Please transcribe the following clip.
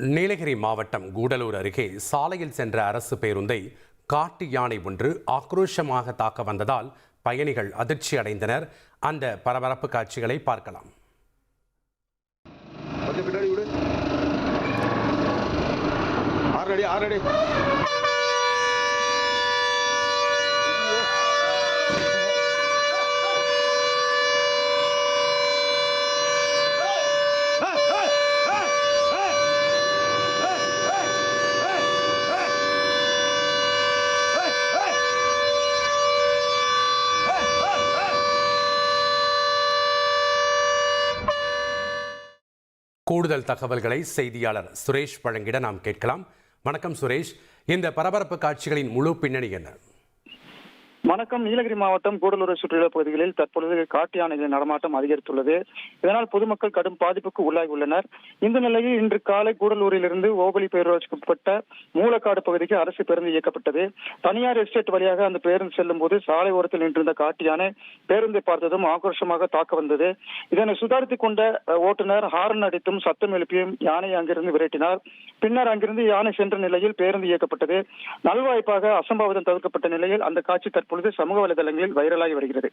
நீலகிரி மாவட்டம் கூடலூர் அருகே சாலையில் சென்ற அரசு பேருந்தை காட்டு யானை ஒன்று ஆக்ரோஷமாக தாக்க வந்ததால் பயணிகள் அதிர்ச்சி அடைந்தனர். அந்த பரபரப்பு காட்சிகளை பார்க்கலாம். கூடுதல் தகவல்களை செய்தியாளர் சுரேஷ் வழங்கிட நாம் கேட்கலாம். வணக்கம் சுரேஷ், இந்த பரபரப்பு காட்சிகளின் முழு பின்னணி என்ன? வணக்கம். நீலகிரி மாவட்டம் கூடலூரை சுற்றியுள்ள பகுதிகளில் தற்பொழுது காட்டு யானைகளின் நடமாட்டம் அதிகரித்துள்ளது. இதனால் பொதுமக்கள் கடும் பாதிப்புக்கு உள்ளாகி உள்ளனர். இந்த நிலையில் இன்று காலை கூடலூரிலிருந்து ஓபலி பேரூராட்சிக்கு உட்பட்ட மூலக்காடு பகுதிக்கு அரசு பேருந்து இயக்கப்பட்டது. தனியார் எஸ்டேட் வழியாக அந்த பேருந்து செல்லும் போது சாலை ஓரத்தில் நின்றிருந்த காட்டு யானை பேருந்தை பார்த்ததும் ஆக்ரோஷமாக தாக்க வந்தது. இதனை சுதாரித்துக் கொண்ட ஓட்டுநர் ஹாரன் அடித்தும் சத்தம் எழுப்பியும் யானையை அங்கிருந்து விரட்டினார். பின்னர் அங்கிருந்து யானை சென்ற நிலையில் பேருந்து இயக்கப்பட்டது. நல்வாய்ப்பாக அசம்பாவிதம் தவிர்க்கப்பட்ட நிலையில் அந்த காட்சி தற்பொழுது சமூக வலைதளங்களில் வைரலாகி வருகிறது.